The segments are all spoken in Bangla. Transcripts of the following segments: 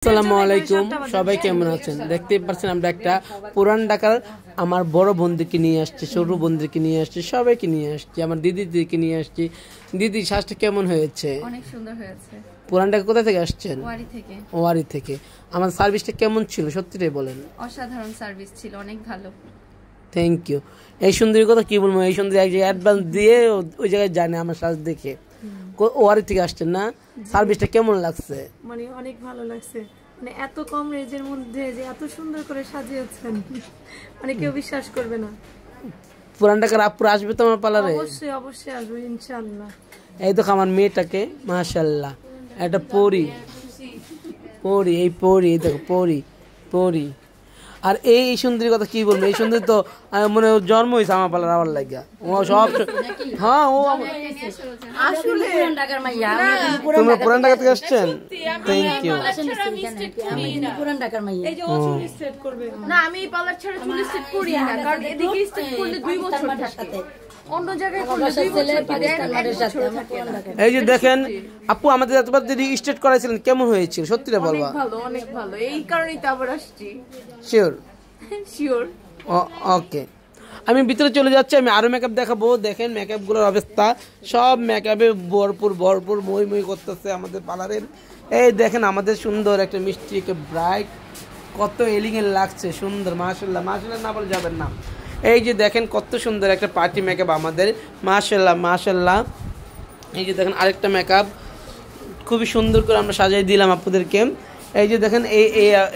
আসসালামু আলাইকুম, সবাই কেমন আছেন? দেখতেই পাচ্ছেন আমরা একটা পুরান ঢাকার আমার বড় বোনদেরকে নিয়ে আসছি, ছোট বোনদেরকে নিয়ে আসছি, সবাইকে নিয়ে আসছি, আমার দিদিদেরকে নিয়ে আসছি। দিদি, শ্বাসটা কেমন হয়েছে? অনেক সুন্দর হয়েছে। পুরান ঢাকা কোথা থেকে আসছেন? ওয়ারি থেকে। ওয়ারি থেকে। আমার সার্ভিসটা কেমন ছিল সত্যিটাই বলেন? অসাধারণ সার্ভিস ছিল, অনেক ভালো। Thank you. এই সুন্দরীর কথা কি বলবো, এই সুন্দরী এক জায়গায় অ্যাডভান্স দিয়ে ওই জায়গায় জানে আমার শ্বাস দেখে। ওয়ারি থেকে আসছেন না? সার্ভিসটা কেমন লাগছে? মানে অনেক ভালো লাগছে, মানে এত কম রেঞ্জের মধ্যে যে এত সুন্দর করে সাজিয়েছেন, মানে কেউ বিশ্বাস করবে না। পুরান ঢাকার আপুরা আসবে তো আমার পার্লারে? অবশ্যই অবশ্যই আসবো ইনশাআল্লাহ। এই দেখো আমার মেয়েটাকে, মাশাআল্লাহ, একটা পরি পরি, এই পরি, এই দেখো পরি পরি। আর এই সুন্দরীর কথা কি বলবো, এই সুন্দরী তো মনে জন্ম হয়েছে আমার পালার আমার লাগিয়া। ও সব, হ্যাঁ ও আসলে তোমরা পুরান ঢাকা থেকে আসছেন? Thank you. এই যে ও চুল স্ট্রেট করবে না, আমি পার্লার ছাড়া চুল স্ট্রেট করি না, কারণ এদিকে স্ট্রেট করলে 2 বছর থাকে, অন্য জায়গায় করলে 2 বছর থাকে। এই যে দেখেন আপু, আমাদের এতবার যদি স্ট্রেট করাইছিলেন কেমন হয়েছিল সত্যিটা বলবা? ভালো, অনেক ভালো। এই কারণেই তো আবার আসছি। শিওর? শিওর। ওকে, আমি ভিতরে চলে যাচ্ছি, আমি আরো মেকআপ দেখাবো। দেখেন মেকআপ গুলোর অবস্থা, সব মেকআপে ভরপুর ভরপুর মই মই করতেছে আমাদের পার্লারের। এই দেখেন আমাদের সুন্দর একটা মিষ্টি, একটা ব্রাইট, কত এলিগেন্ট লাগছে, সুন্দর, মাশাআল্লাহ। মাশাআল্লাহ না বলে যাবেন না। এই যে দেখেন কত সুন্দর একটা পার্টি মেকআপ আমাদের, মাশাআল্লাহ মাশাআল্লাহ। এই যে দেখেন আরেকটা মেকআপ খুবই সুন্দর করে আমরা সাজিয়ে দিলাম আপনাদেরকে। এই যে দেখেন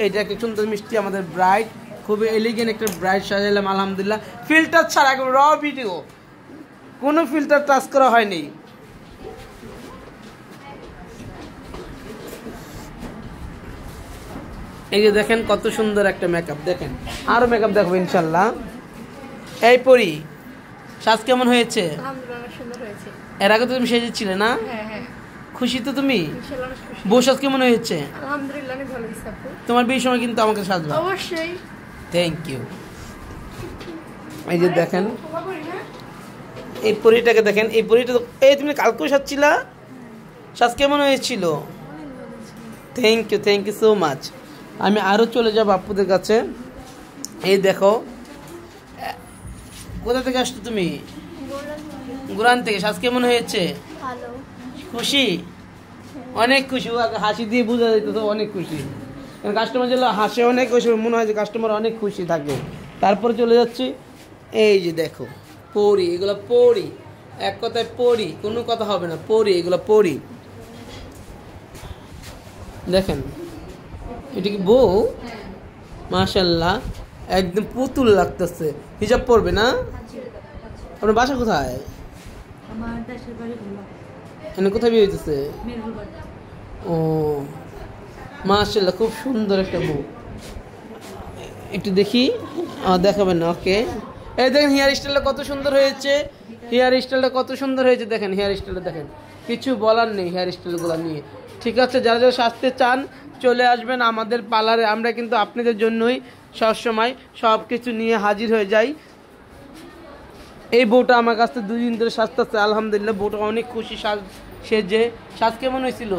এইটা একটা সুন্দর মিষ্টি আমাদের ব্রাইট, খুবই এলিগেন্ট একটা ব্রাইট সাজাইলাম আলহামদুলিল্লাহ। ফিল্টার ছাড়া একদম র ভিডিও, কোনো ফিল্টার টাচ করা হয়নি। এই যে দেখেন কত সুন্দর একটা মেকআপ, দেখেন আরো মেকআপ দেখবো ইনশাল্লাহ। এই পরি, সাজ কেমন হয়েছে? আলহামদুলিল্লাহ সুন্দর হয়েছে। এর আগে তো তুমি সেজেছিলে না? হ্যাঁ হ্যাঁ, খুশি তো তুমি? ইনশাআল্লাহ খুশি। বউ সাজ কেমন হয়েছে? আলহামদুলিল্লাহ অনেক ভালো হয়েছে আপু। তোমার বিয়ের সময় কিন্তু আমাকে সাজবা। অবশ্যই। Thank you. এই যে দেখেন এই পরিটাকে দেখেন, এই পরিটা এই তুমি কালকেও সাজছিলা, সাজ কেমন হয়েছিল? Thank you so much. আমি আরও চলে যাব আপুদের কাছে। এই দেখো, কোথা থেকে আসছো তুমি? গুরান থেকে। সাজ কেমন হয়েছে? খুশি? অনেক খুশি, হাসি দিয়ে বোঝা যেত তো অনেক খুশি। কারণ কাস্টমার যেগুলো হাসে অনেক, ওই সময় মনে হয় যে কাস্টমার অনেক খুশি থাকে। তারপরে চলে যাচ্ছি, এই যে দেখো পরি, এগুলো পরি, এক কথায় পরি, কোনো কথা হবে না, পরি, এগুলো পরি। দেখেন এটা কি বউ? মাশাআল্লাহ, একদম পুতুল লাগতেছে। হিজাব পরবে না? আপনার বাসা কোথায়? আমার দেশের বাড়ি ভোলা। এখানে কোথায় বিয়ে হইতেছে? মেরুলবাড়ি। ও মাশাআল্লাহ, খুব সুন্দর একটা বউ। একটু দেখি, দেখাবেন না? ওকে। এই দেখেন হেয়ার স্টাইলটা কত সুন্দর হয়েছে, হেয়ার স্টাইলটা কত সুন্দর হয়েছে। দেখেন হেয়ার স্টাইলটা দেখেন, কিছু বলার নেই হেয়ার স্টাইলগুলো নিয়ে। ঠিক আছে, যারা যারা সাজতে চান চলে আসবেন আমাদের পার্লারে। আমরা কিন্তু আপনাদের জন্যই সবসময় সব কিছু নিয়ে হাজির হয়ে যাই। এই বউটা আমার কাছ থেকে 2 দিন ধরে সাজতেছে আলহামদুলিল্লাহ। বউটা অনেক খুশি সেজে। সাজ কেমন হয়েছিল?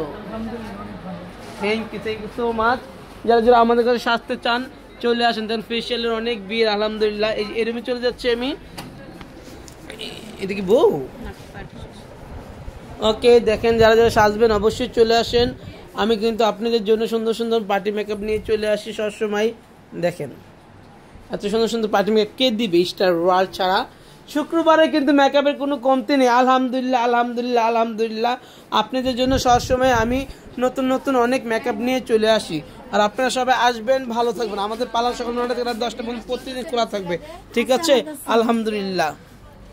Thank you so much. যারা যারা আমাদের কাছে সাজতে চান চলে আসেন। দেন ফেশিয়ালের অনেক বিয়ে আলহামদুলিল্লাহ। এই এরমে চলে যাচ্ছে আমি। এটা কি বউ? ওকে, দেখেন যারা যারা সাজবেন অবশ্যই চলে আসেন। আমি কিন্তু আপনাদের জন্য সুন্দর সুন্দর পার্টি মেকআপ নিয়ে চলে আসি সবসময়। দেখেন এত সুন্দর সুন্দর পার্টি মেকআপ কে দিবে স্টার ওয়ার্ল্ড ছাড়া? শুক্রবারে কিন্তু মেকআপের কোনো কমতি নেই আলহামদুলিল্লাহ আলহামদুলিল্লাহ আলহামদুলিল্লাহ। আপনাদের জন্য সবসময় আমি নতুন নতুন অনেক মেকআপ নিয়ে চলে আসি। আর আপনারা সবাই আসবেন, ভালো থাকবেন। আমাদের পার্লার সকাল 9টা থেকে রাত 10টা পর্যন্ত প্রতিদিন খোলা থাকবে। ঠিক আছে, আলহামদুলিল্লাহ।